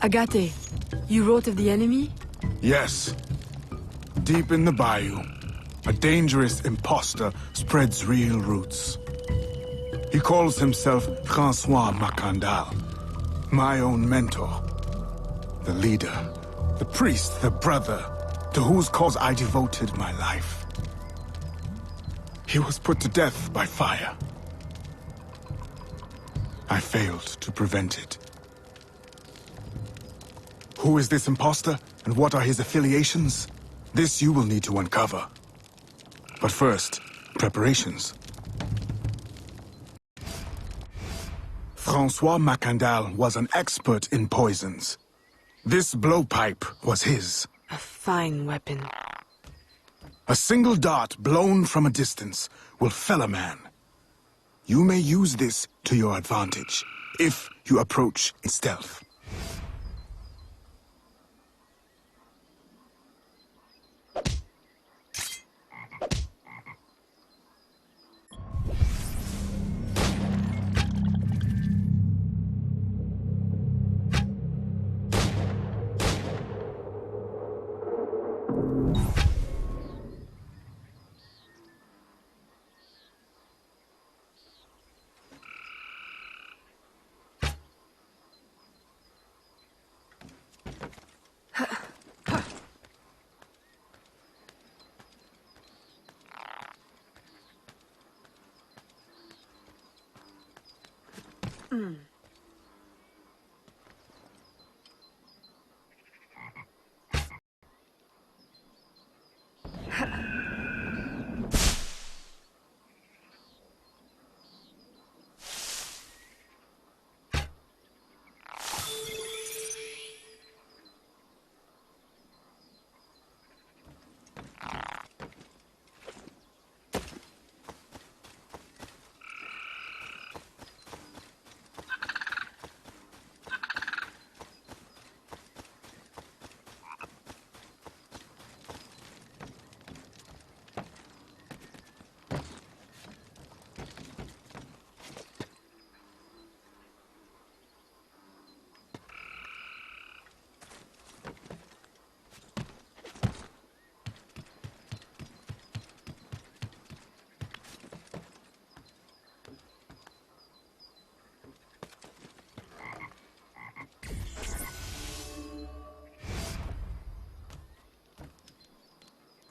Agate, you wrote of the enemy? Yes. Deep in the bayou, a dangerous imposter spreads real roots. He calls himself Francois Macandal, my own mentor. The leader, the priest, the brother, to whose cause I devoted my life. He was put to death by fire. I failed to prevent it. Who is this imposter, and what are his affiliations? This you will need to uncover. But first, preparations. Francois Macandal was an expert in poisons. This blowpipe was his. A fine weapon. A single dart blown from a distance will fell a man. You may use this to your advantage, if you approach in stealth.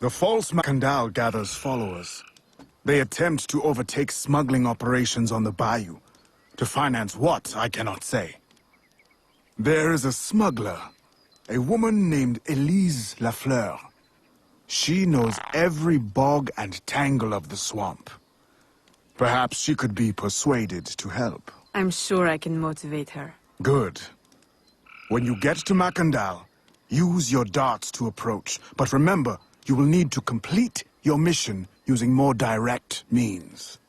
The false Macandal gathers followers. They attempt to overtake smuggling operations on the bayou. To finance what, I cannot say. There is a smuggler, a woman named Elise Lafleur. She knows every bog and tangle of the swamp. Perhaps she could be persuaded to help. I'm sure I can motivate her. Good. When you get to Macandal, use your darts to approach. But remember, you will need to complete your mission using more direct means.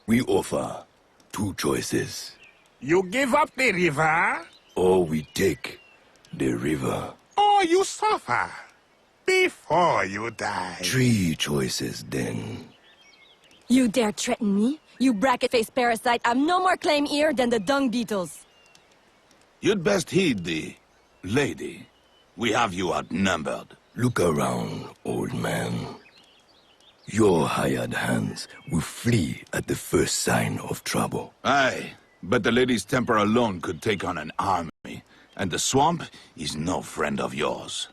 We offer two choices. You give up the river, Or we take the river. or you suffer before you die. Three choices then. You dare threaten me? You bracket-faced parasite, I've no more claim here than the dung beetles. You'd best heed the lady. We have you outnumbered. Look around, old man. Your hired hands will flee at the first sign of trouble. Aye, but the lady's temper alone could take on an army, and the swamp is no friend of yours.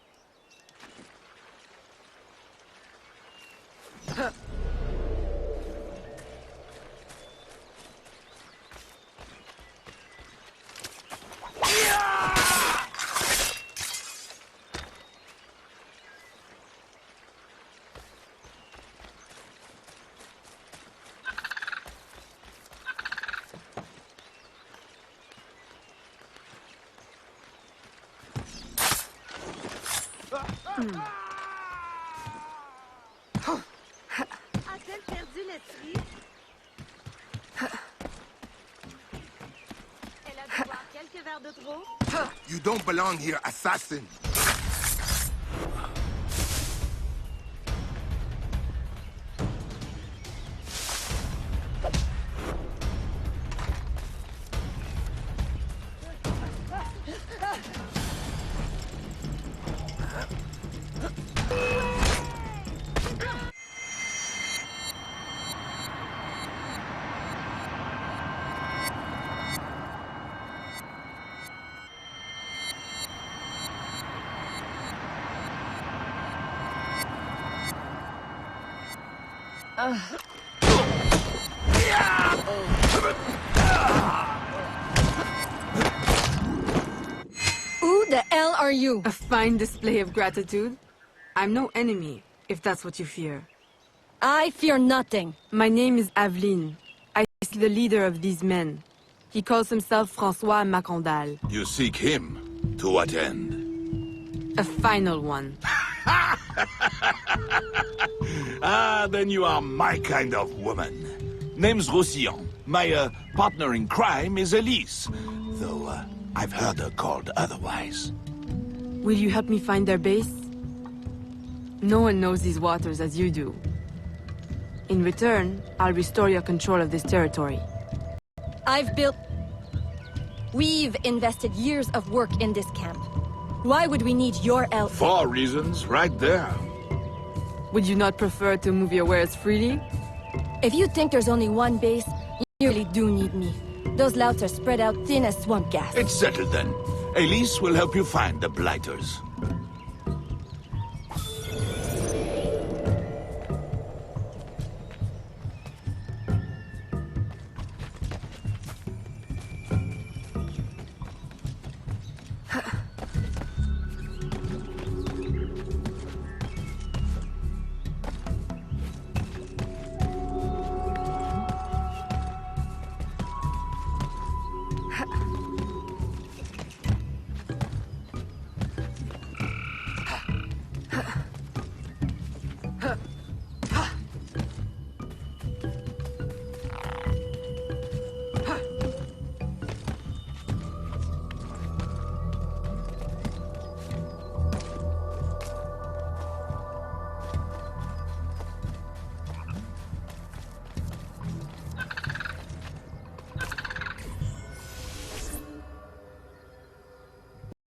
A-t-elle perdu l'esprit? Elle a dû boire quelques verres de trop? You don't belong here, assassin. Who the hell are you? A fine display of gratitude. I'm no enemy, if that's what you fear. I fear nothing. My name is Aveline. I see the leader of these men. He calls himself François Macandal. You seek him? To what end? A final one. Ah, then you are my kind of woman. Name's Roussillon. My partner in crime is Elise, though I've heard her called otherwise. Will you help me find their base? No one knows these waters as you do. In return, I'll restore your control of this territory. We've invested years of work in this camp. Why would we need your help? 4 reasons, right there. Would you not prefer to move your wares freely? If you think there's only one base, you really do need me. Those louts are spread out thin as swamp gas. It's settled then. Elise will help you find the blighters.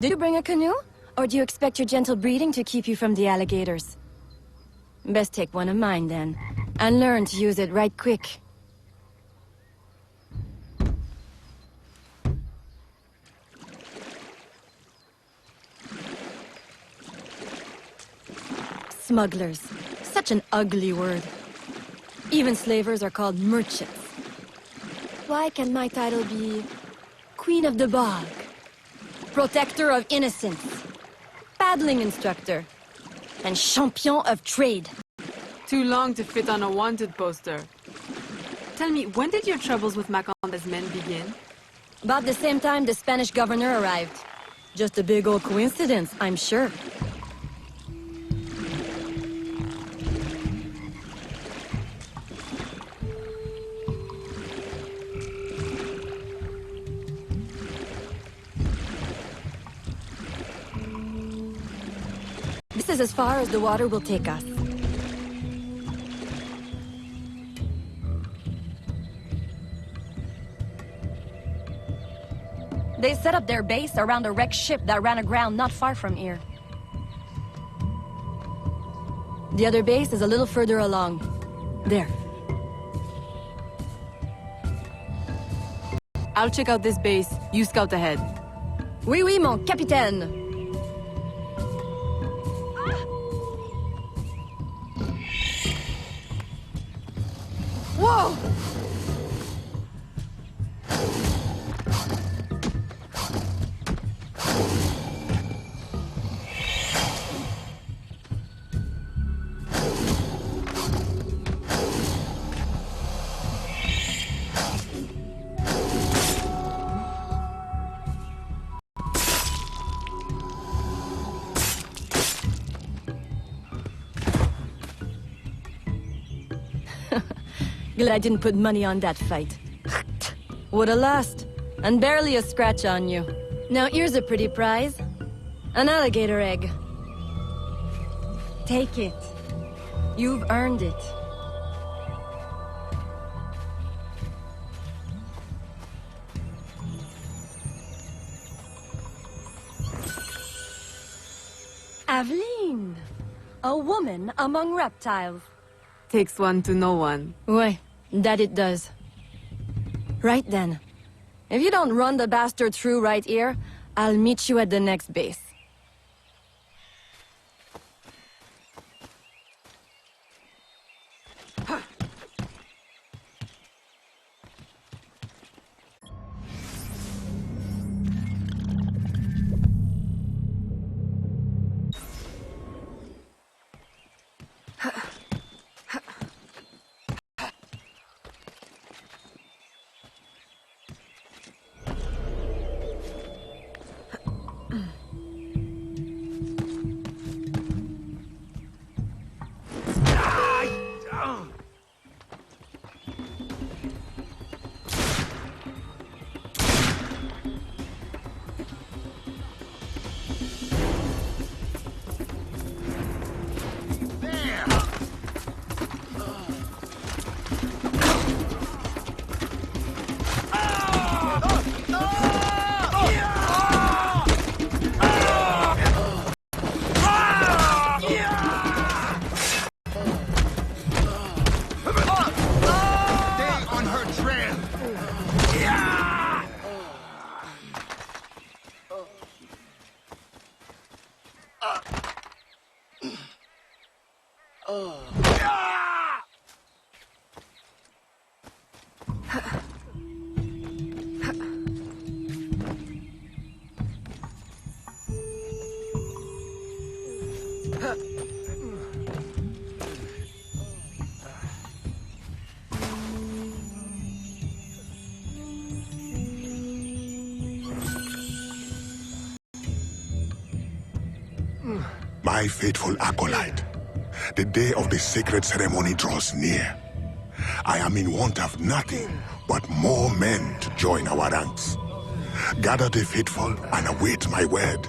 Did you bring a canoe? Or do you expect your gentle breeding to keep you from the alligators? Best take one of mine, then. And learn to use it right quick. Smugglers. Such an ugly word. Even slavers are called merchants. Why can my title be... Queen of the Bog? Protector of Innocence, paddling instructor, and champion of trade. Too long to fit on a wanted poster. Tell me, when did your troubles with Macandal's men begin? About the same time the Spanish governor arrived. Just a big old coincidence, I'm sure. is as far as the water will take us. They set up their base around a wrecked ship that ran aground not far from here. The other base is a little further along. There. I'll check out this base. You scout ahead. Oui, oui, mon capitaine. Whoa! Glad I didn't put money on that fight. Would've lost. And barely a scratch on you. Now here's a pretty prize. An alligator egg. Take it. You've earned it. Aveline! A woman among reptiles. Takes one to know one. Ouais, that it does. Right then. If you don't run the bastard through right here, I'll meet you at the next base. My faithful acolyte, the day of the sacred ceremony draws near. I am in want of nothing but more men to join our ranks. Gather the faithful and await my word.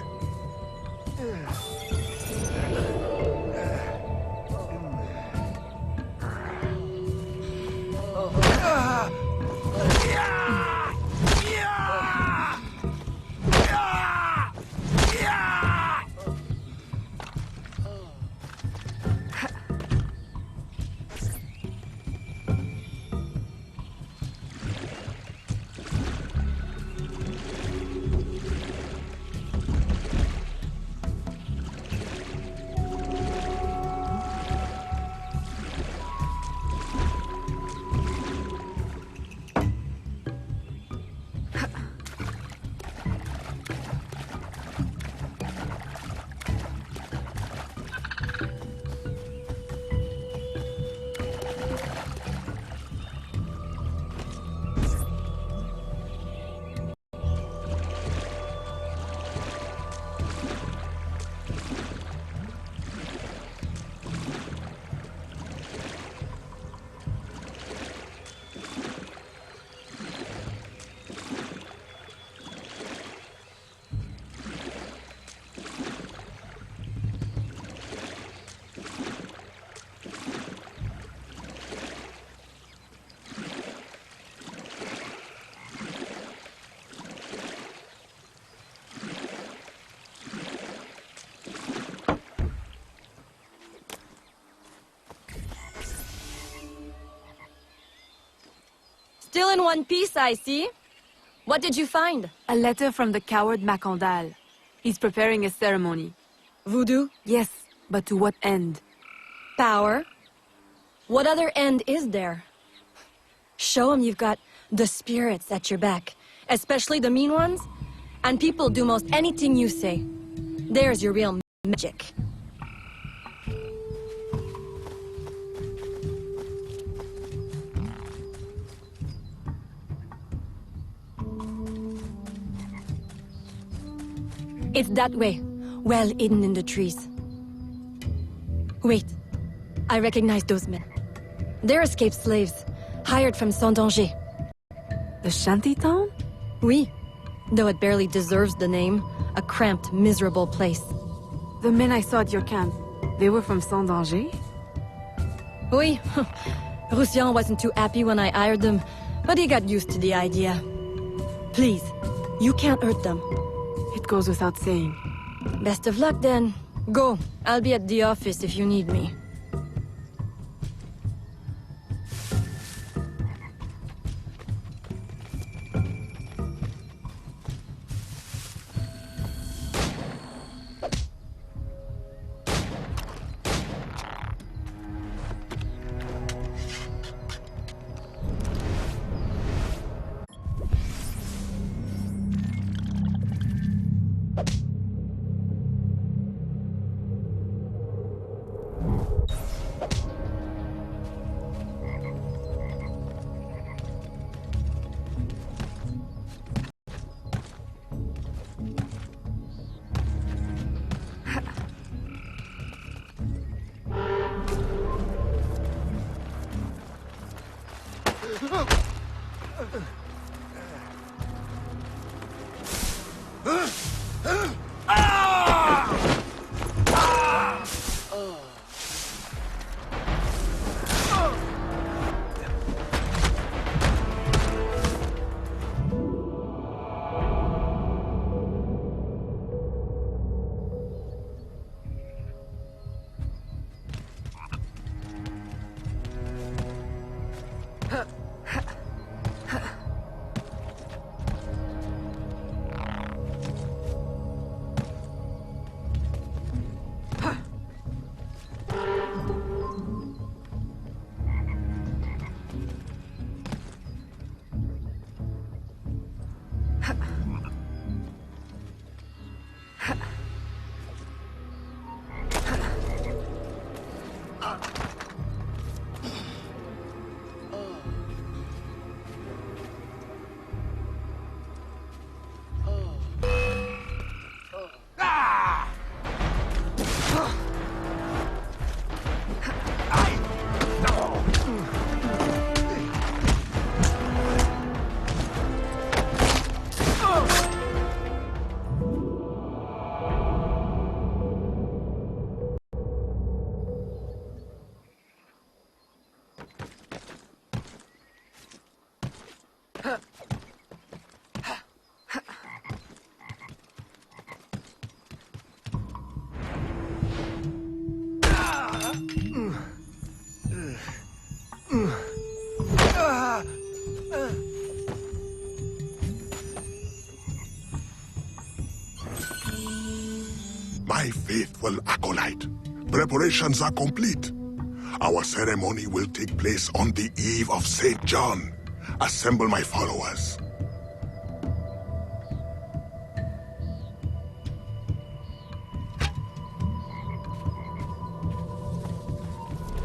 Still in one piece, I see. What did you find? A letter from the coward Macandal. He's preparing a ceremony. Voodoo? Yes, but to what end? Power? What other end is there? Show him you've got the spirits at your back, especially the mean ones, and people do most anything you say. There's your real magic. It's that way, well hidden in the trees. Wait, I recognize those men. They're escaped slaves, hired from Saint-Danger. The shantytown? Oui, though it barely deserves the name. A cramped, miserable place. The men I saw at your camp, they were from Saint-Danger? Oui, Roussillon wasn't too happy when I hired them, but he got used to the idea. Please, you can't hurt them. It goes without saying. Best of luck then. Go, I'll be at the office if you need me. My faithful acolyte, preparations are complete. Our ceremony will take place on the eve of St. John. Assemble my followers.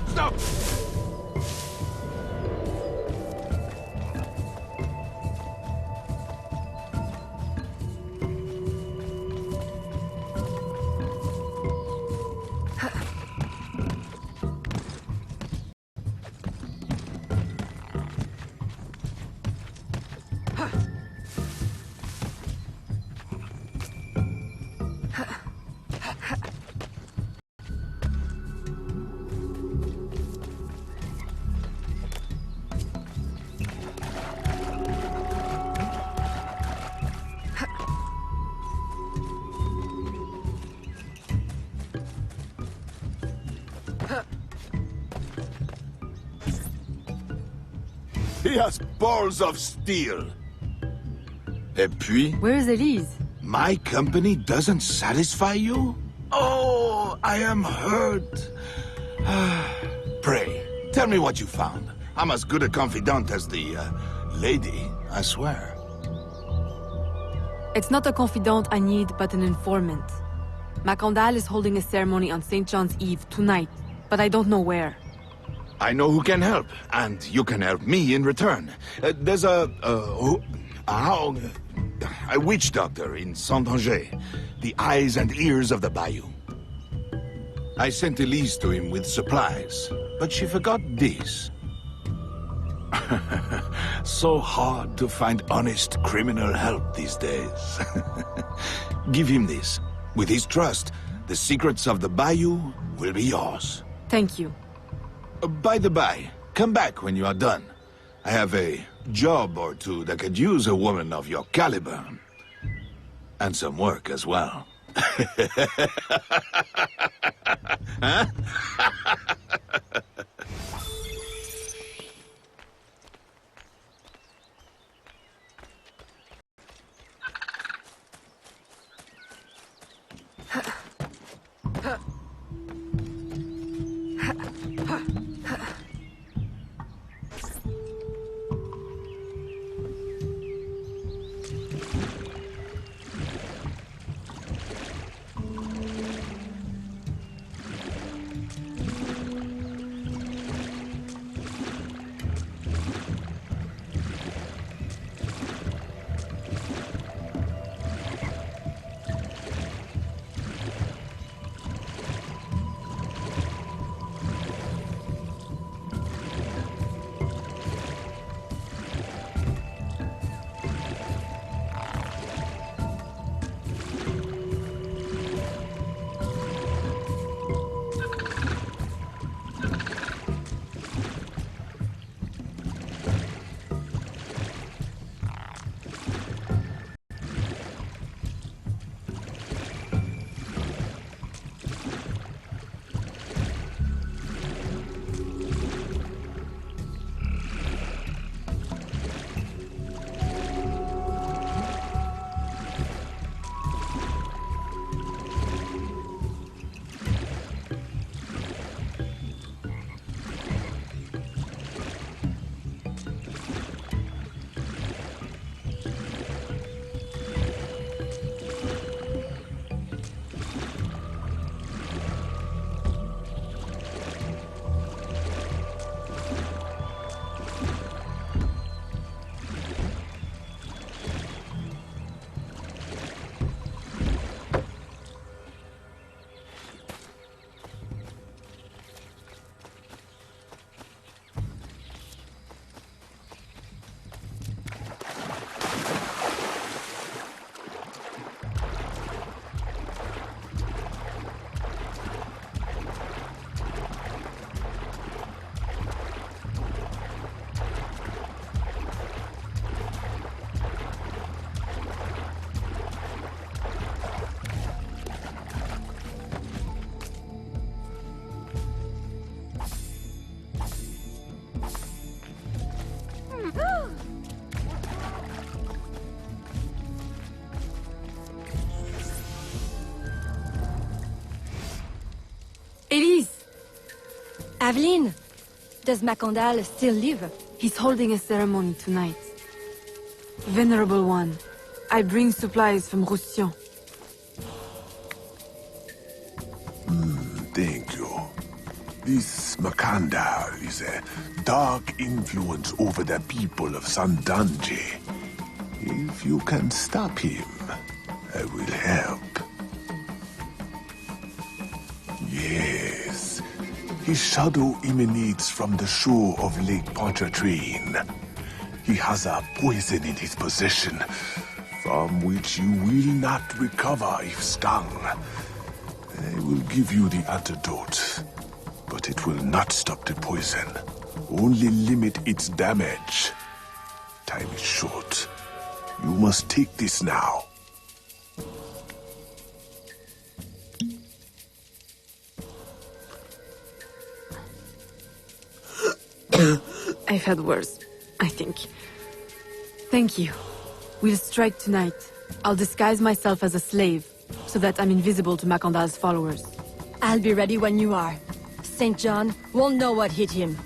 Stop! He has balls of steel. Et puis, Where's Elise? my company doesn't satisfy you? Oh, I am hurt. Pray, tell me what you found. I'm as good a confidant as the, lady, I swear. It's not a confidant I need, but an informant. Macandal is holding a ceremony on St. John's Eve tonight, but I don't know where. I know who can help, and you can help me in return. There's a witch doctor in Saint-Anger, the eyes and ears of the bayou. I sent Elise to him with supplies, but she forgot this. So hard to find honest criminal help these days. Give him this. With his trust, the secrets of the bayou will be yours. Thank you. By the by, come back when you are done. I have a job or two that could use a woman of your caliber. And some work as well. Huh? Elise! Aveline! Does Macandal still live? He's holding a ceremony tonight. Venerable One, I bring supplies from Roussillon. Thank you. This Macandal is a dark influence over the people of Sandange. If you can stop him, I will help. Yes. His shadow emanates from the shore of Lake Pontchartrain. He has a poison in his possession, from which you will not recover if stung. I will give you the antidote, but it will not stop the poison. Only limit its damage. Time is short. You must take this now. I've had worse. I think. Thank you. We'll strike tonight. I'll disguise myself as a slave, so that I'm invisible to Macandal's followers. I'll be ready when you are. St. John won't know what hit him.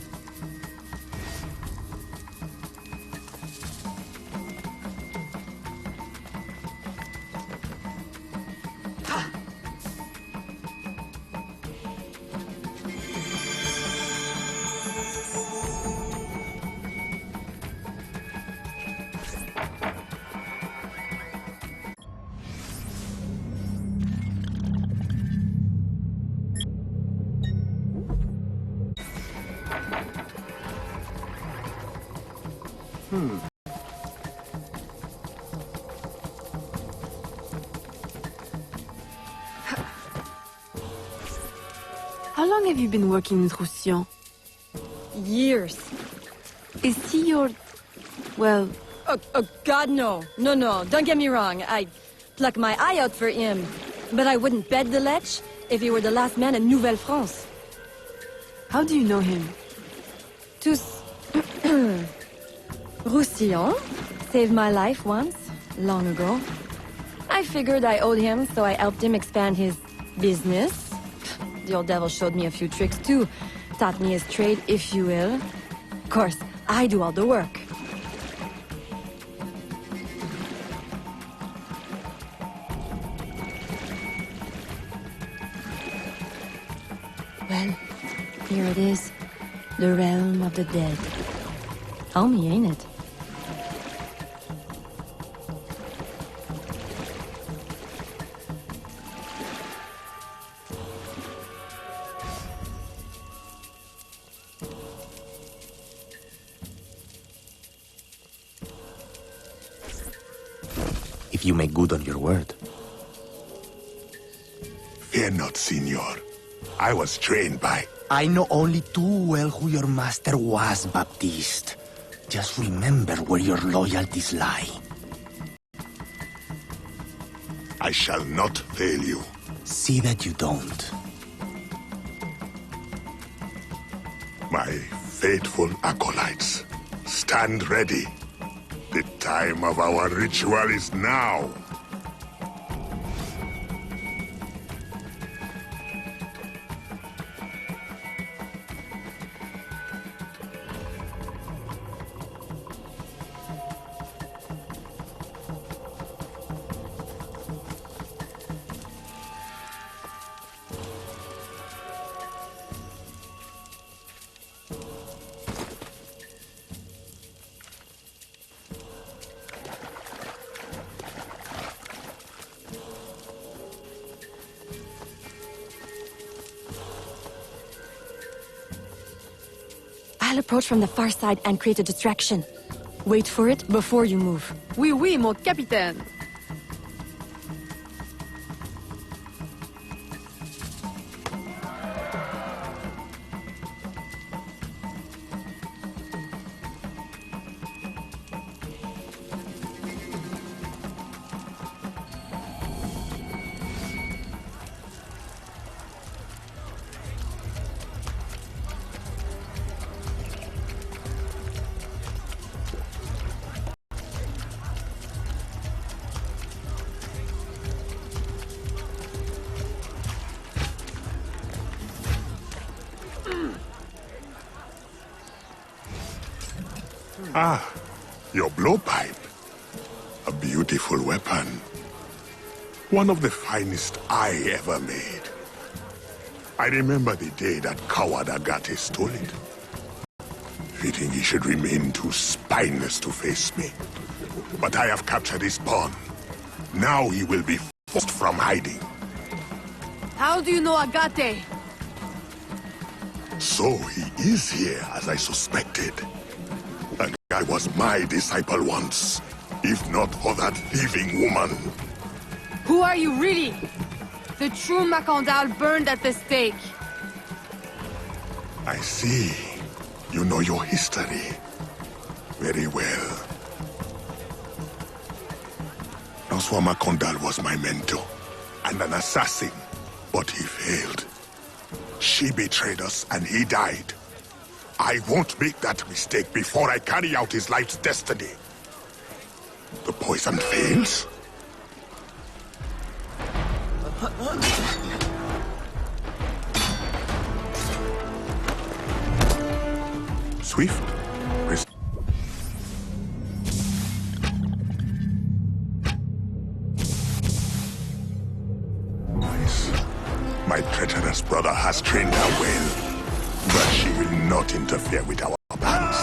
How long have you been working with Roussillon? Years. Is he your... well... Oh, God, no. No, don't get me wrong. I'd pluck my eye out for him. But I wouldn't bet the lech if he were the last man in Nouvelle France. How do you know him? Tous... Roussillon saved my life once, long ago. I figured I owed him, so I helped him expand his business. The old devil showed me a few tricks too. Taught me his trade, if you will. Of course, I do all the work. Well, here it is. The realm of the dead. Homey, ain't it? If you make good on your word. Fear not, Signor. I was trained by... I know only too well who your master was, Baptiste. Just remember where your loyalties lie. I shall not fail you. See that you don't. My faithful acolytes, stand ready. The time of our ritual is now. I'll approach from the far side and create a distraction. Wait for it before you move. Oui, mon capitaine. Ah, your blowpipe. A beautiful weapon. One of the finest I ever made. I remember the day that coward Agate stole it. Fitting he should remain too spineless to face me. But I have captured his pawn. Now he will be forced from hiding. How do you know Agate? So he is here, as I suspected. That guy was my disciple once, if not for that thieving woman. Who are you really? The true Macandal burned at the stake. I see. You know your history. Very well. Francois Macandal was my mentor, and an assassin, but he failed. She betrayed us, and he died. I won't make that mistake before I carry out his life's destiny. The poison fails? Swift? My treacherous brother has trained her well, but she will not interfere with our plans.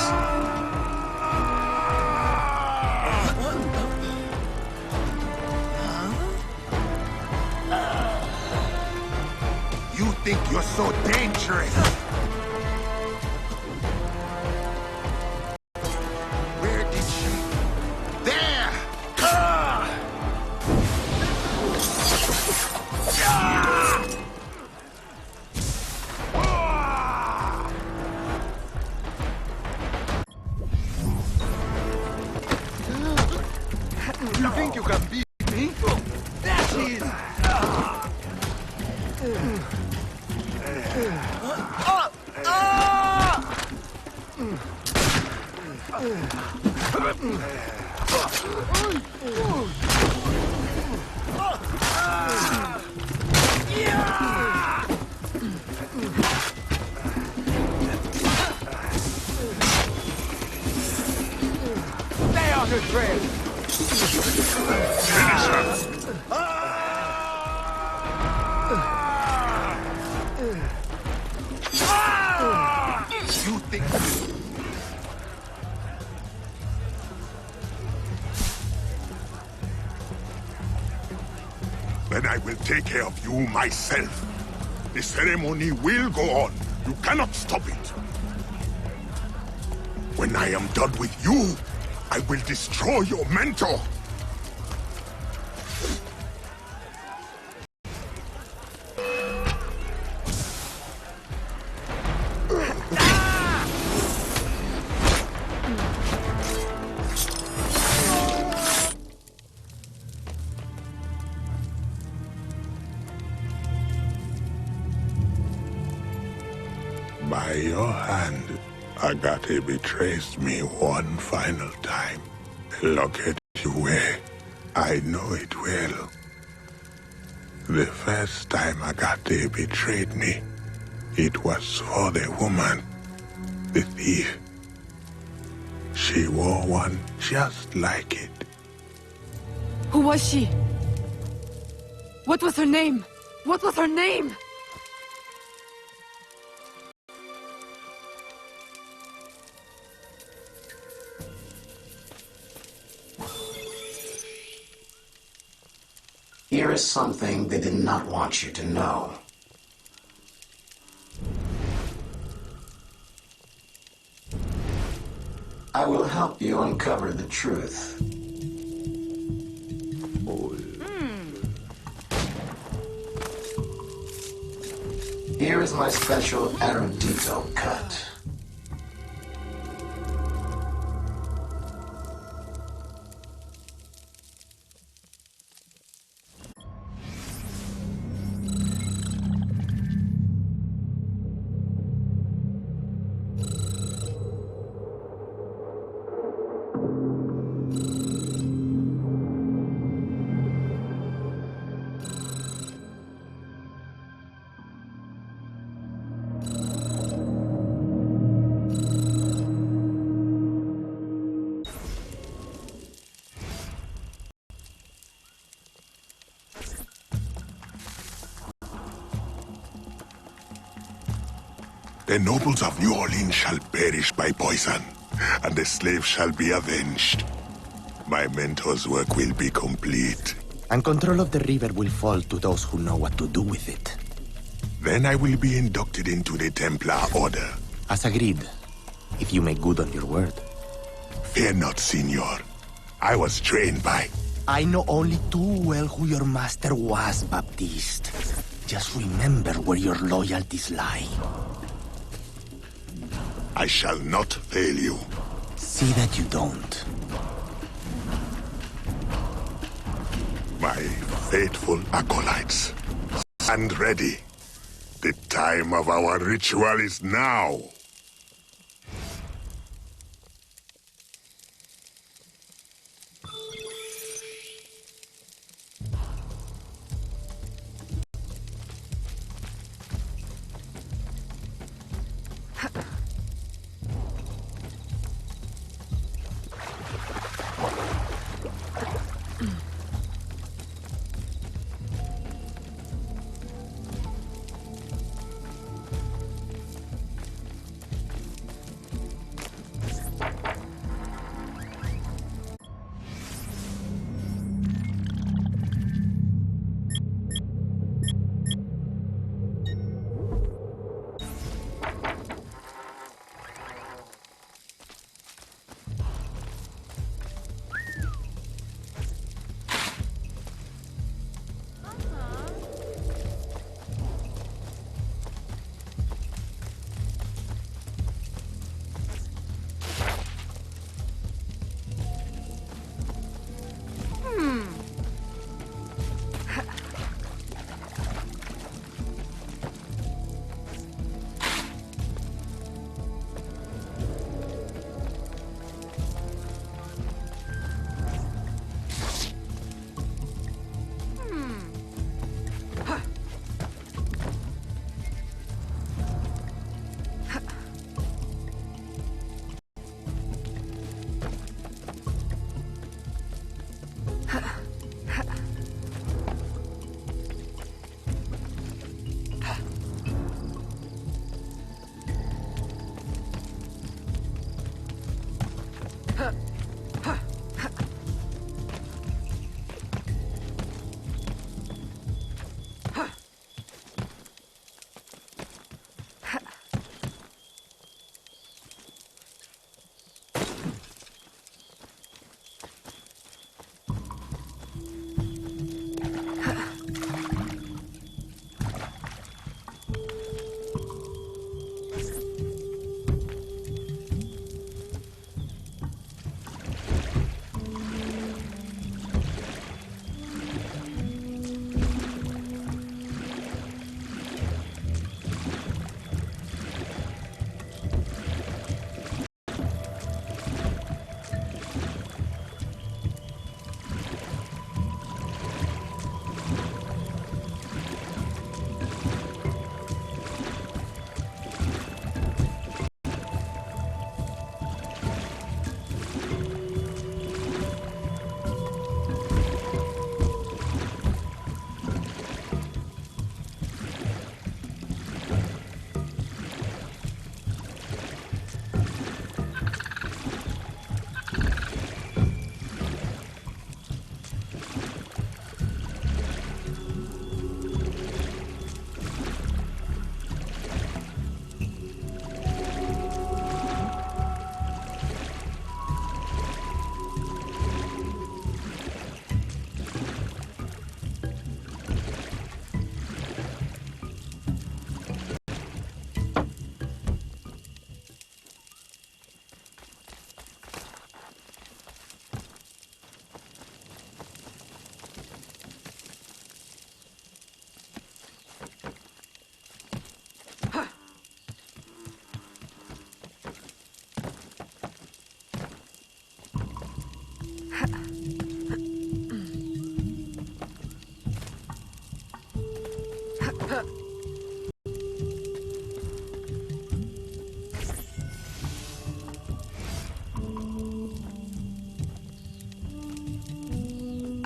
You think you're so dangerous? Where did she... There! You think you can beat me? There she is! Stay on her trail! Finish her! You think... Then I will take care of you myself. The ceremony will go on. You cannot stop it. When I am done with you, I will destroy your mentor. By your hand, Agate betrays me one final time. Look at you way. I know it well. The first time Agate betrayed me, it was for the woman, the thief. She wore one just like it. Who was she? What was her name? What was her name? Here is something they did not want you to know. I will help you uncover the truth. Here is my special Erudito cut. The nobles of New Orleans shall perish by poison, and the slaves shall be avenged. My mentor's work will be complete. And control of the river will fall to those who know what to do with it. Then I will be inducted into the Templar Order. As agreed, if you make good on your word. Fear not, Signor. I was trained by... I know only too well who your master was, Baptiste. Just remember where your loyalties lie. I shall not fail you. See that you don't. My faithful acolytes, stand ready. The time of our ritual is now.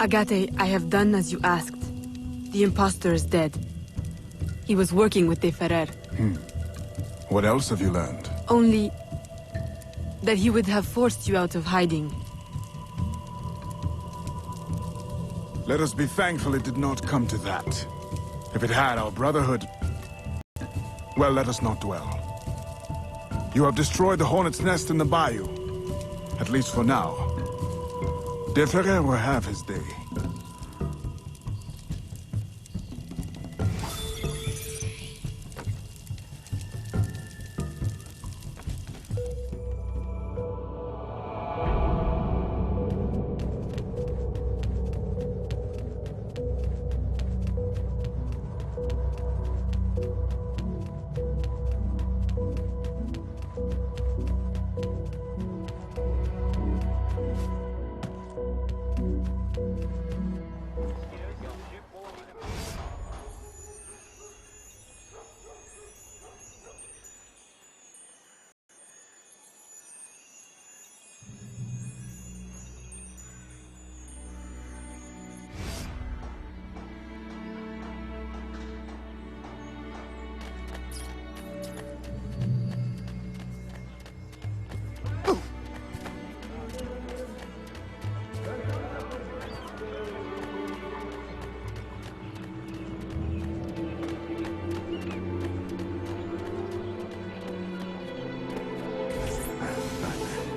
Agate, I have done as you asked. The impostor is dead. He was working with De Ferrer. What else have you learned? Only that he would have forced you out of hiding. Let us be thankful it did not come to that. If it had, our brotherhood... Well, let us not dwell. You have destroyed the hornet's nest in the bayou. At least for now. De Ferrer will have his day.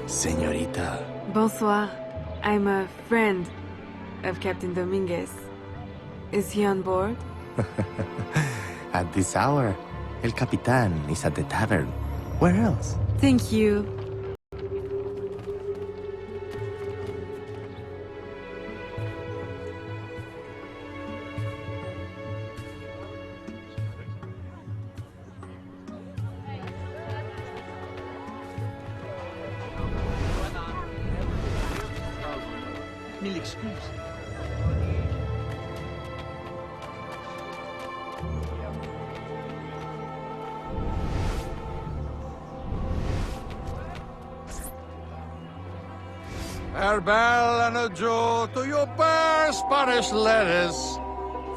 Señorita. Bonsoir. I'm a friend of Captain Dominguez. Is he on board? At this hour, El Capitan is at the tavern. Where else? Thank you. Mille excuses. Farewell and adieu to your bare Spanish letters.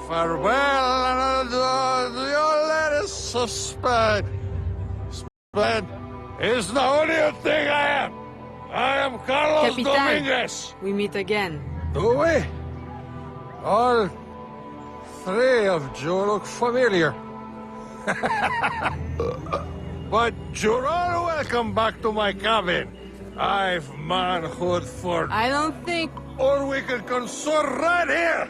Farewell and adieu to your letters of Spain. Spain is the only thing I am. I am Carlos Capitan. Dominguez. We meet again. Do we? All three of you look familiar. But you're all welcome back to my cabin. I've manhood for... I don't think... Or we can consort right here!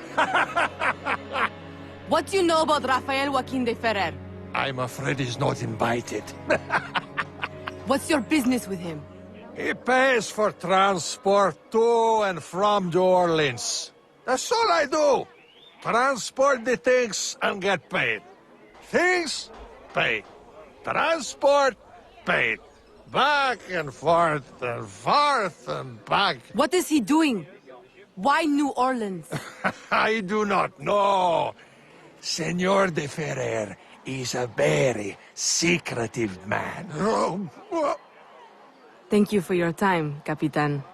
What do you know about Rafael Joaquin de Ferrer? I'm afraid he's not invited. What's your business with him? He pays for transport to and from New Orleans. That's all I do. Transport the things and get paid. Things, paid. Transport, paid. Back and forth and back. What is he doing? Why New Orleans? I do not know. Senor de Ferrer is a very secretive man. Thank you for your time, Capitan.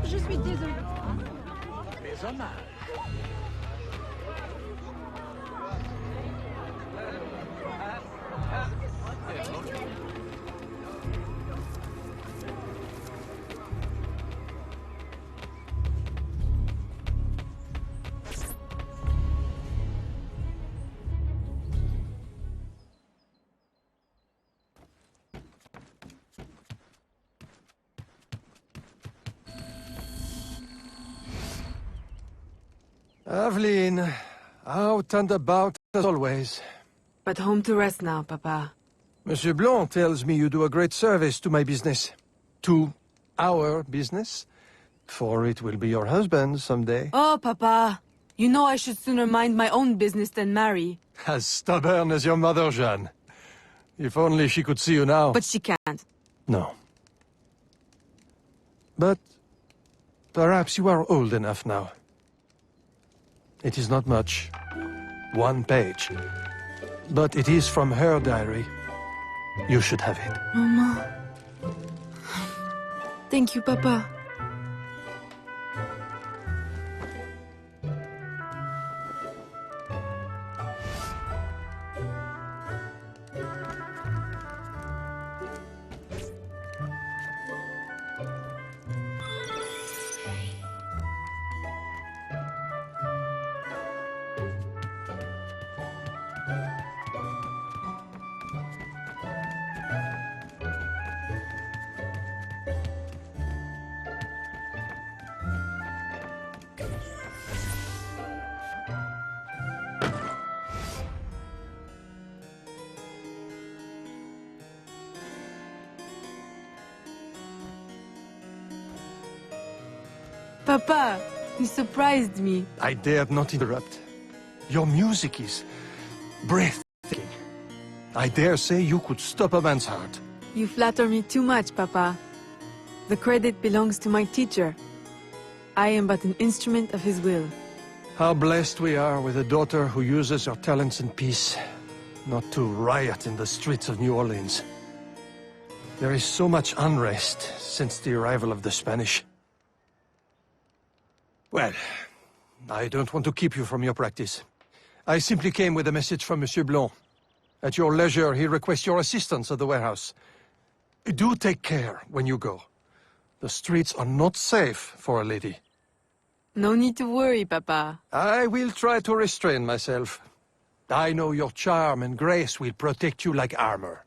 Je suis désolée. Aveline, out and about as always. But home to rest now, Papa. Monsieur Blanc tells me you do a great service to my business. To our business. For it will be your husband someday. Oh, Papa. You know I should sooner mind my own business than marry. As stubborn as your mother, Jeanne. If only she could see you now. But she can't. No. But perhaps you are old enough now. It is not much. 1 page. But it is from her diary. You should have it. Mama. Thank you, Papa. Papa, you surprised me. I dared not interrupt. Your music is breathtaking. I dare say you could stop a man's heart. You flatter me too much, Papa. The credit belongs to my teacher. I am but an instrument of his will. How blessed we are with a daughter who uses her talents in peace, not to riot in the streets of New Orleans. There is so much unrest since the arrival of the Spanish. Well, I don't want to keep you from your practice. I simply came with a message from Monsieur Blanc. At your leisure, he requests your assistance at the warehouse. Do take care when you go. The streets are not safe for a lady. No need to worry, Papa. I will try to restrain myself. I know your charm and grace will protect you like armor.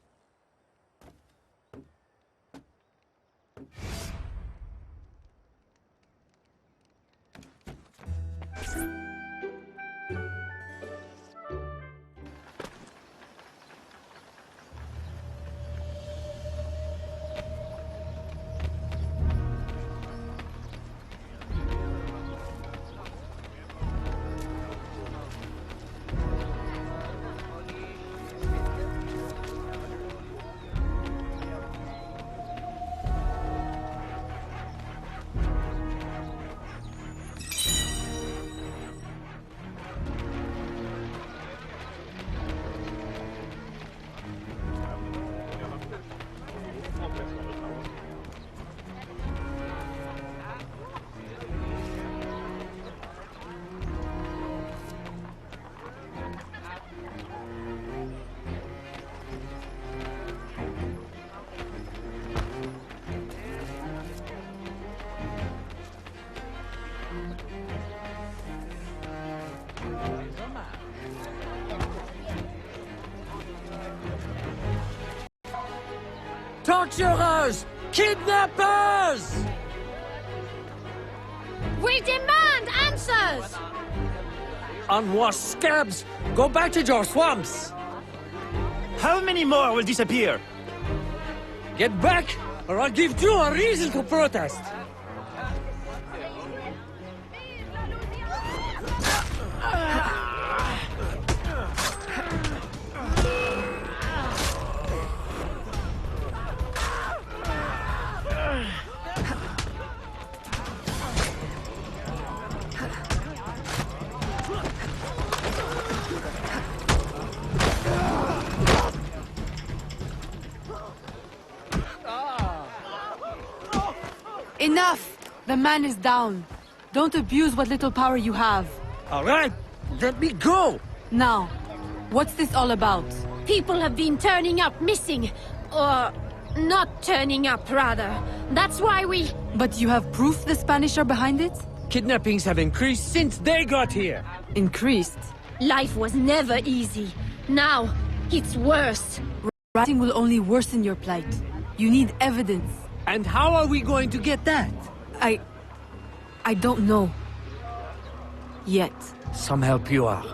Torturers! Kidnappers! We demand answers! Unwashed scabs! Go back to your swamps! How many more will disappear? Get back, or I'll give you a reason to protest! Enough! The man is down. Don't abuse what little power you have. All right, let me go! Now, what's this all about? People have been turning up missing. Or not turning up, rather. That's why we... But you have proof the Spanish are behind it? Kidnappings have increased since they got here. Increased? Life was never easy. Now, it's worse. Writing will only worsen your plight. You need evidence. And how are we going to get that? I don't know. Yet. Some help you are.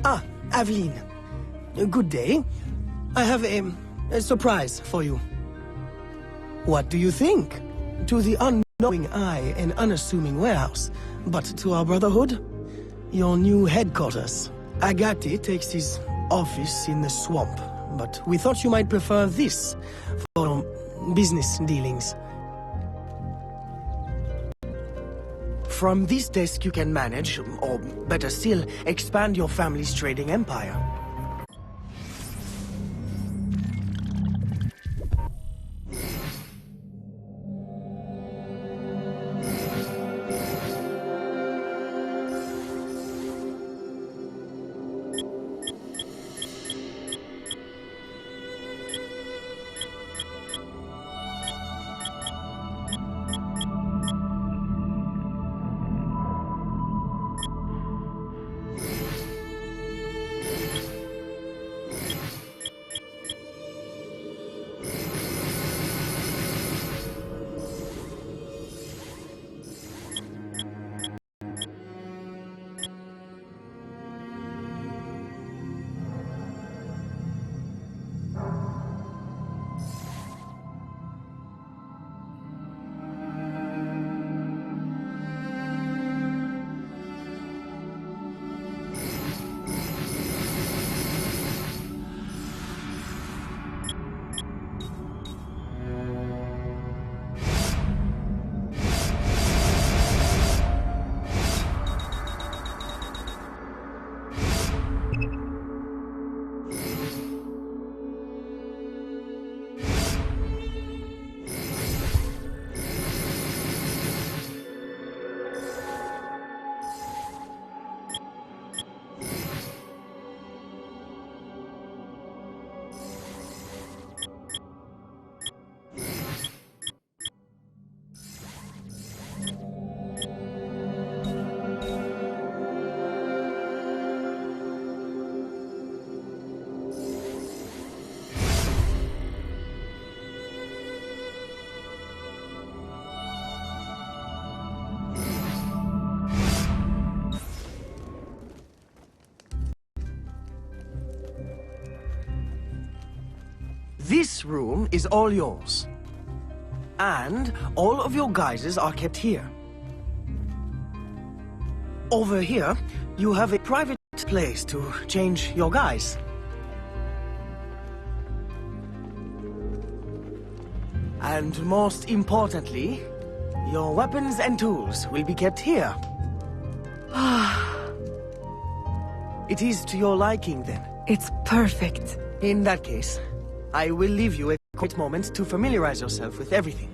Ah, Aveline. Good day. I have a surprise for you. What do you think? To the unknowing eye, an unassuming warehouse. But to our brotherhood, your new headquarters. Agate takes his office in the swamp, but we thought you might prefer this for business dealings. From this desk you can manage, or better still, expand your family's trading empire. This room is all yours. And all of your guises are kept here. Over here, you have a private place to change your guise. And most importantly, your weapons and tools will be kept here. It is to your liking, then? It's perfect. In that case, I will leave you a quick moment to familiarize yourself with everything.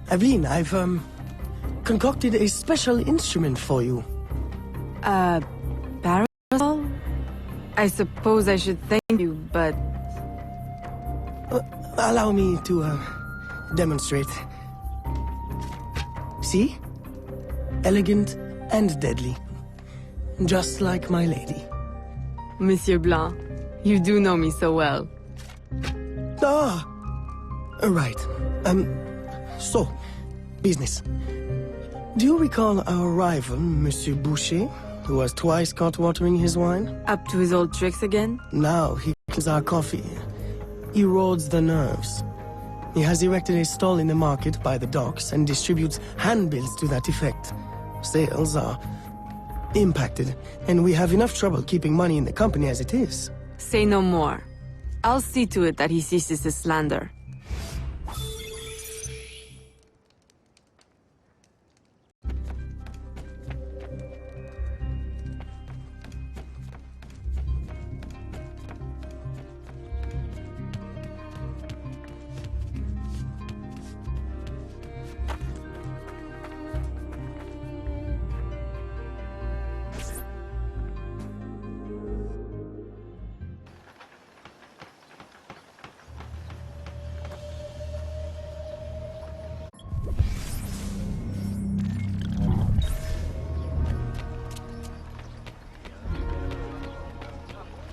Aveline, I've, concocted a special instrument for you. Parasol? I suppose I should thank you, but... Allow me to, demonstrate. See? Elegant and deadly. Just like my lady. Monsieur Blanc, you do know me so well. Ah! Right. So, business. Do you recall our rival, Monsieur Boucher, who was twice caught watering his wine? Up to his old tricks again? Now he kills our coffee, erodes the nerves. He has erected a stall in the market by the docks and distributes handbills to that effect. Sales are impacted, and we have enough trouble keeping money in the company as it is. Say no more. I'll see to it that he ceases his slander.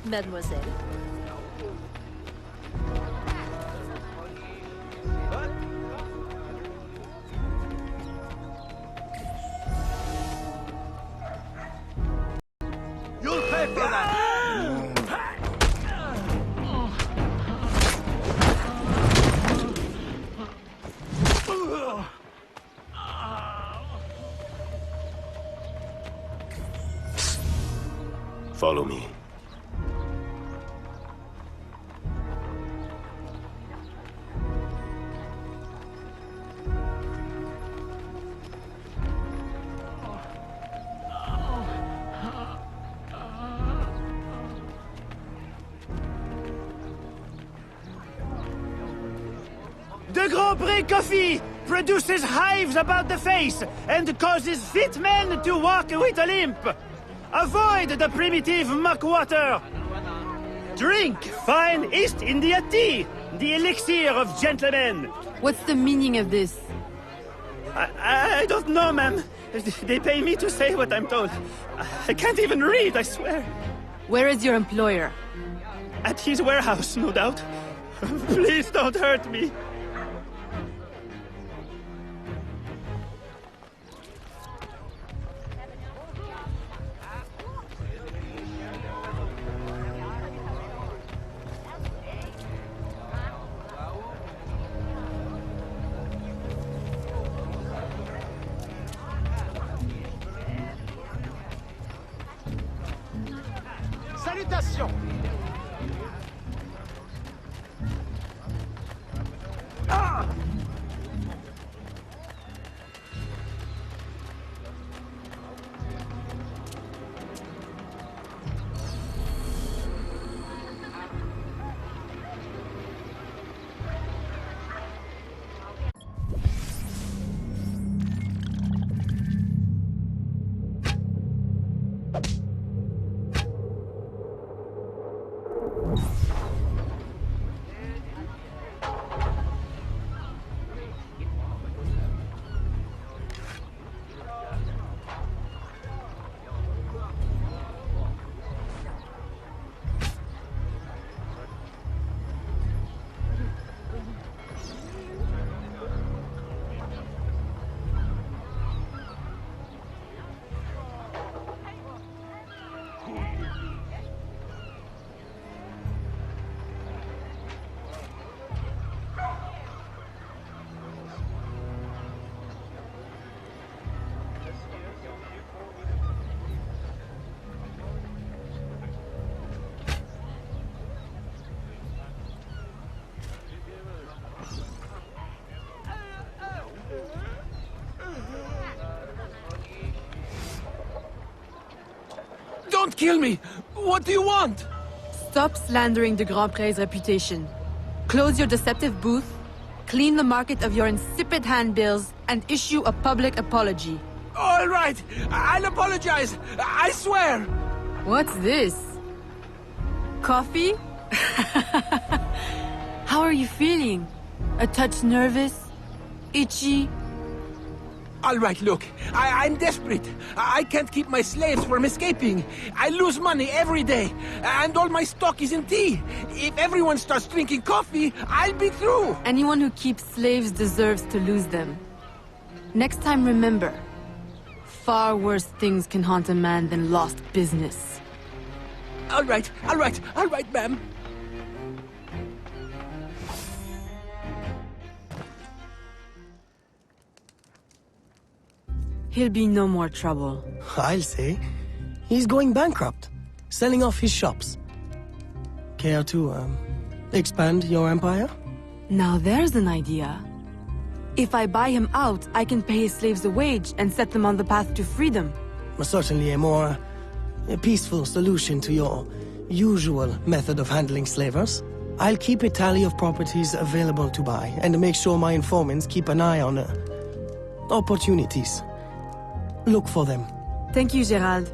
Mademoiselle. You'll pay for that! Follow me. The Grand Prix coffee produces hives about the face and causes fit men to walk with a limp. Avoid the primitive muck water. Drink fine East India tea, the elixir of gentlemen. What's the meaning of this? I don't know, ma'am. They pay me to say what I'm told. I can't even read, I swear. Where is your employer? At his warehouse, no doubt. Please don't hurt me. Salutations! Don't kill me! What do you want? Stop slandering the Grand Pre's reputation. Close your deceptive booth, clean the market of your insipid handbills, and issue a public apology. All right, I'll apologize. I swear. What's this? Coffee? How are you feeling? A touch nervous? Itchy? All right, look, I'm desperate. I can't keep my slaves from escaping. I lose money every day, and all my stock is in tea. If everyone starts drinking coffee, I'll be through. Anyone who keeps slaves deserves to lose them. Next time, remember, far worse things can haunt a man than lost business. All right, ma'am. He'll be no more trouble. I'll say. He's going bankrupt, selling off his shops. Care to, expand your empire? Now there's an idea. If I buy him out, I can pay his slaves a wage and set them on the path to freedom. Certainly a more peaceful solution to your usual method of handling slavers. I'll keep a tally of properties available to buy, and make sure my informants keep an eye on opportunities. Look for them. Thank you, Gerald.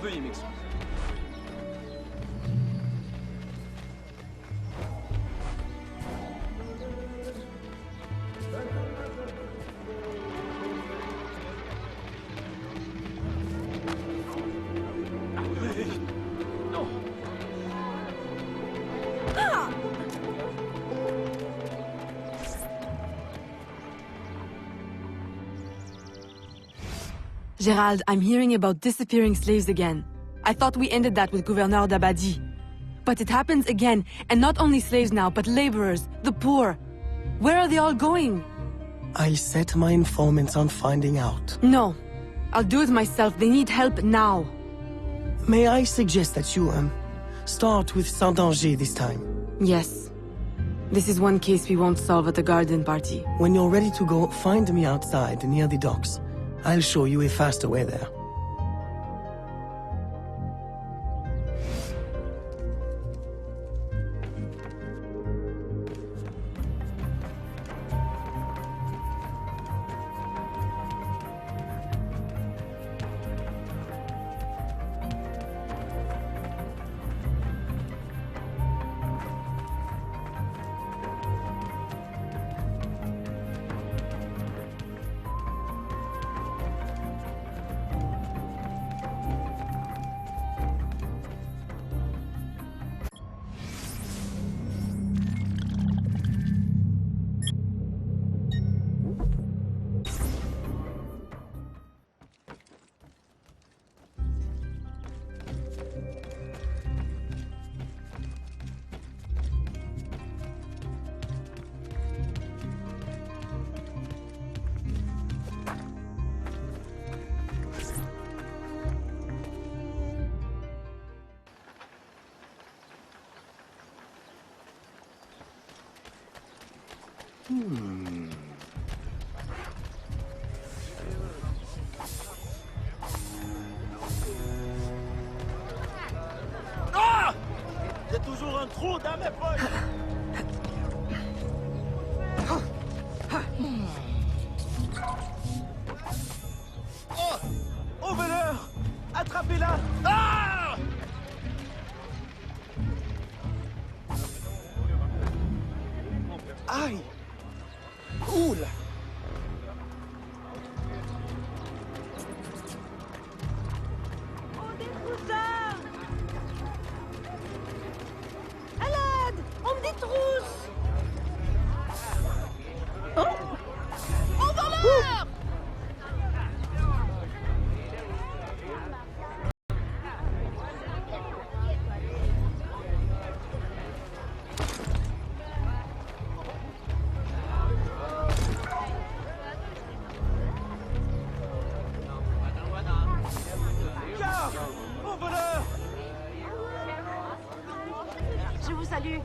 Veuillez m'excuser. Gerald, I'm hearing about disappearing slaves again. I thought we ended that with Gouverneur d'Abadi. But it happens again, and not only slaves now, but laborers, the poor. Where are they all going? I'll set my informants on finding out. No. I'll do it myself. They need help now. May I suggest that you, start with Saint-Danger this time? Yes. This is one case we won't solve at the garden party. When you're ready to go, find me outside near the docks. I'll show you a faster way there. Ah! J'ai toujours un trou dans mes poches. Oh! Au voleur! Attrapez-la! Ah! Aïe! Oula! À l'aide! On me détrousse! Oh! Au voleur! Garde! Au voleur! Je vous salue.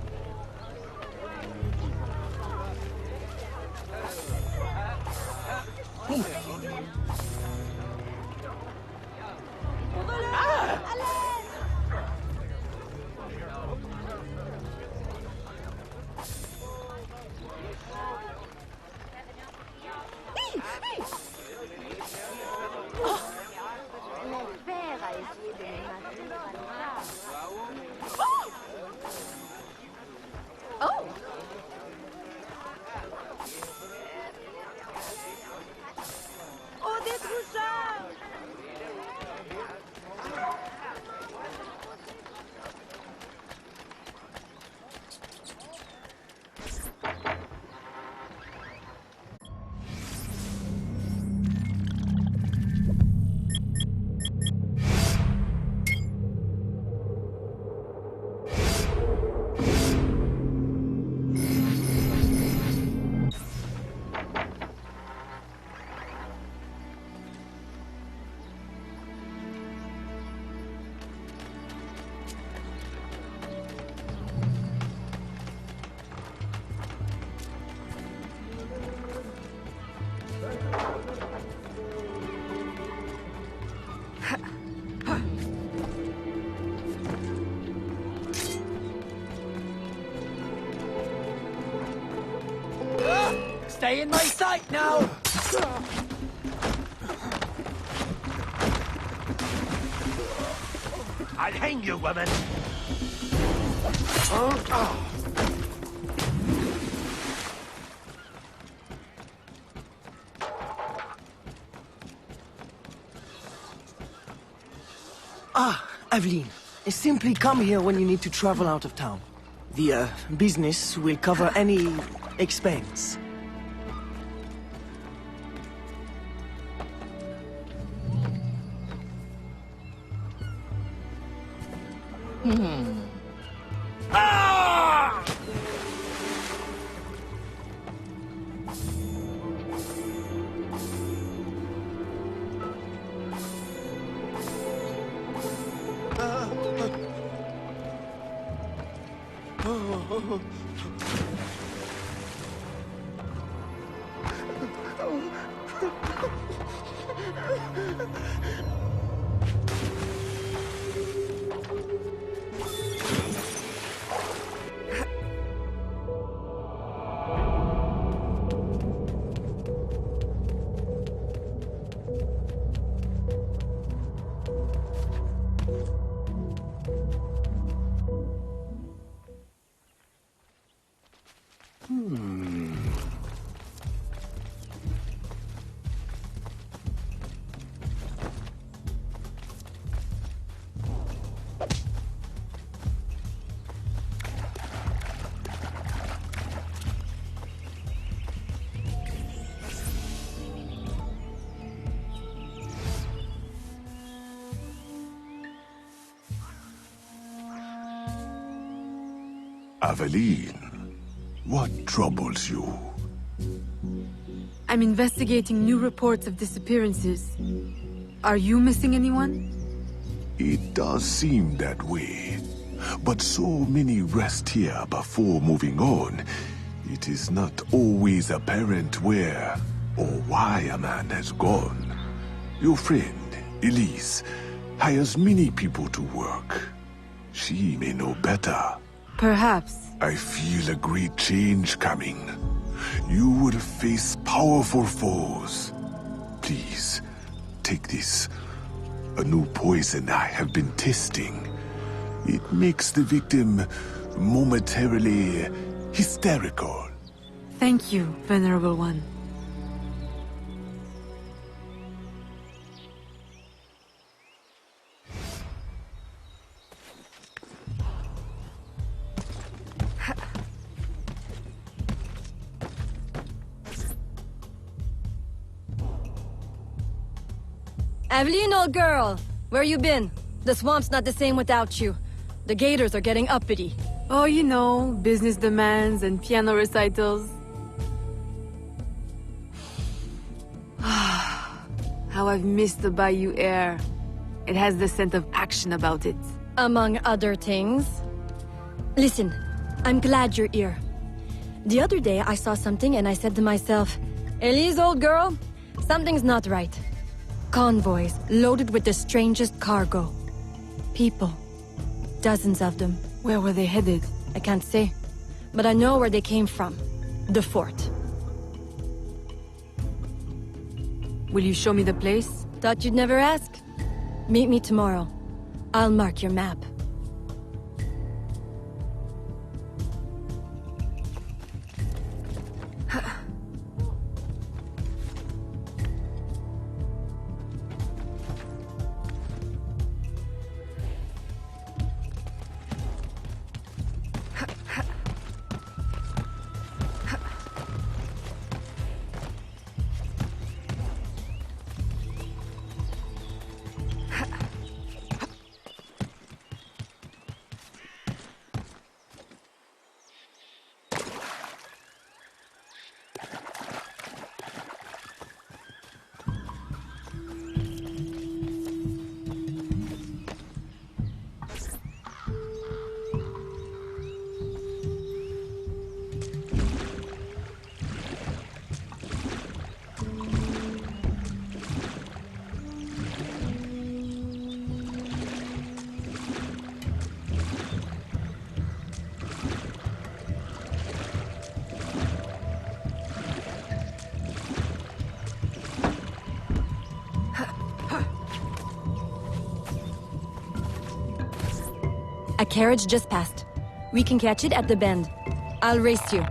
Au voleur! À l'aide! Mon père a essayé de me maintenir à l'écart. Oh! Au détroussage! Stay in my sight now! I'll hang you, woman. Ah, Aveline. Simply come here when you need to travel out of town. The, business will cover any expense. Aveline, what troubles you? I'm investigating new reports of disappearances. Are you missing anyone? It does seem that way. But so many rest here before moving on. It is not always apparent where or why a man has gone. Your friend, Elise, hires many people to work. She may know better. Perhaps. I feel a great change coming. You will face powerful foes. Please, take this. A new poison I have been testing. It makes the victim momentarily hysterical. Thank you, Venerable One. Aveline, old girl! Where you been? The swamp's not the same without you. The gators are getting uppity. Oh, you know, business demands and piano recitals. How I've missed the Bayou air. It has the scent of action about it. Among other things. Listen, I'm glad you're here. The other day I saw something and I said to myself, Elise, old girl, something's not right. Convoys loaded with the strangest cargo. People. Dozens of them. Where were they headed? I can't say. But I know where they came from. The fort. Will you show me the place? Thought you'd never ask. Meet me tomorrow. I'll mark your map. A carriage just passed. We can catch it at the bend. I'll race you.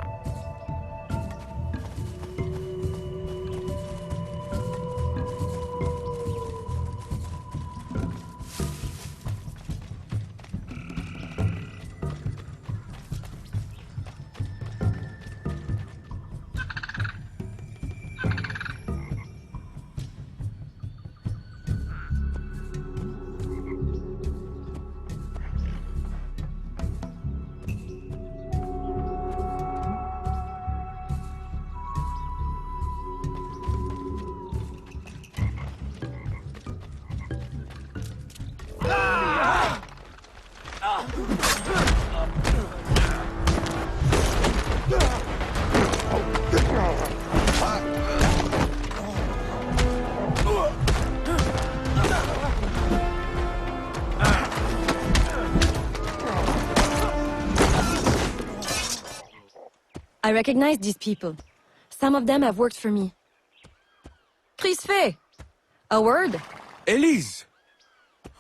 I recognize these people. Some of them have worked for me. Crisfe! A word? Elise!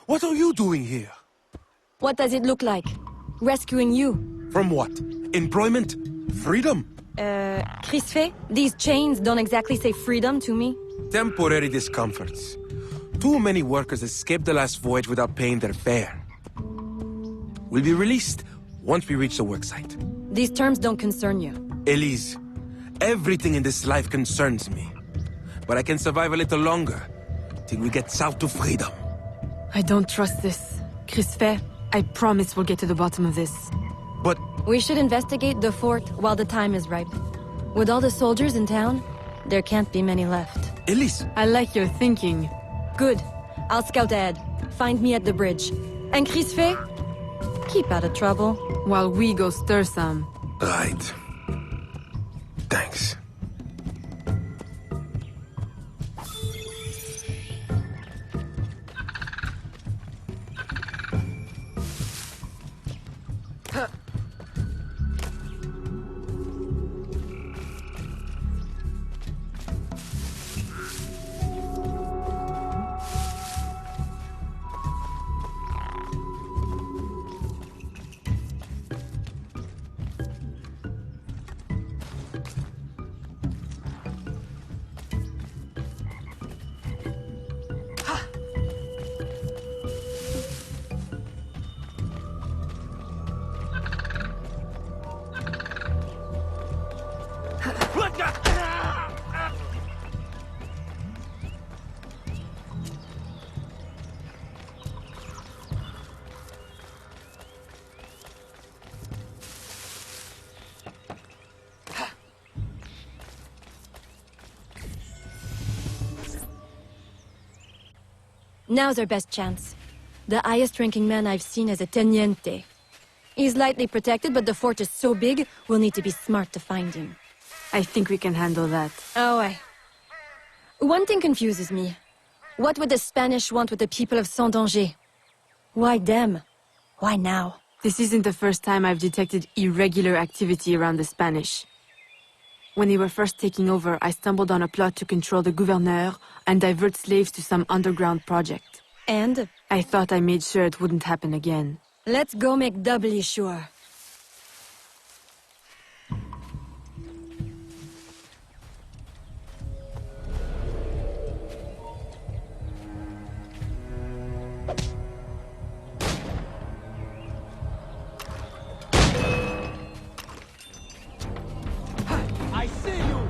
What are you doing here? What does it look like? Rescuing you. From what? Employment? Freedom? Crisfe, these chains don't exactly say freedom to me. Temporary discomforts. Too many workers escaped the last voyage without paying their fare. We'll be released once we reach the worksite. These terms don't concern you. Elise, everything in this life concerns me. But I can survive a little longer, till we get south to freedom. I don't trust this. Crisfe, I promise we'll get to the bottom of this. But... We should investigate the fort while the time is ripe. With all the soldiers in town, there can't be many left. Elise! I like your thinking. Good. I'll scout ahead. Find me at the bridge. And Crisfe, keep out of trouble. While we go stir some. Right. Thanks. Now's our best chance. The highest-ranking man I've seen is a Teniente. He's lightly protected, but the fort is so big, we'll need to be smart to find him. I think we can handle that. Oh, aye. One thing confuses me. What would the Spanish want with the people of Saint-Danger? Why them? Why now? This isn't the first time I've detected irregular activity around the Spanish. When they were first taking over, I stumbled on a plot to control the gouverneur and divert slaves to some underground project. And? I thought I made sure it wouldn't happen again. Let's go make doubly sure. I see you!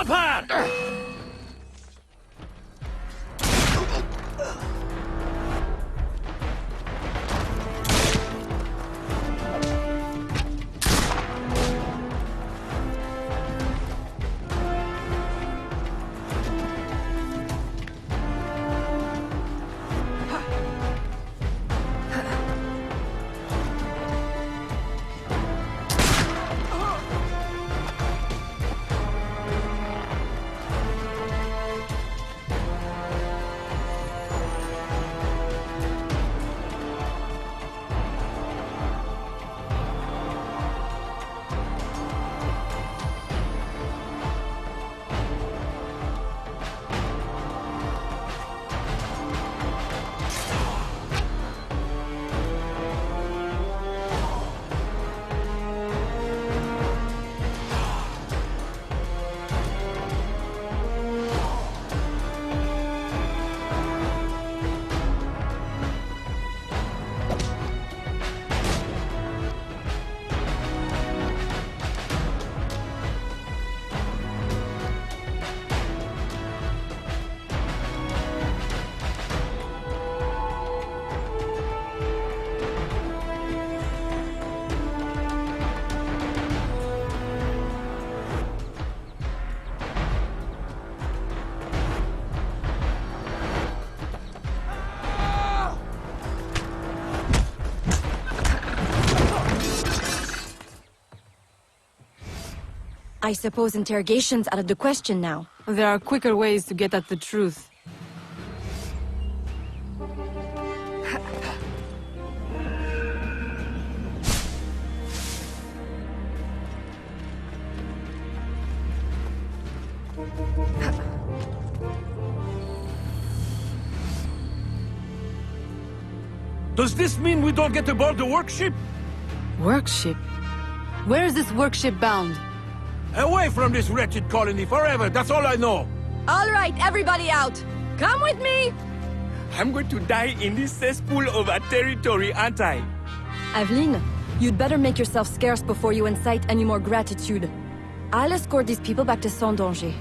Stop her! I suppose interrogation's out of the question now. There are quicker ways to get at the truth. Does this mean we don't get aboard the workship? Workship? Where is this workship bound? Away from this wretched colony forever, that's all I know. All right, everybody out! Come with me! I'm going to die in this cesspool of our territory, aren't I? Aveline, you'd better make yourself scarce before you incite any more gratitude. I'll escort these people back to Saint-Danger.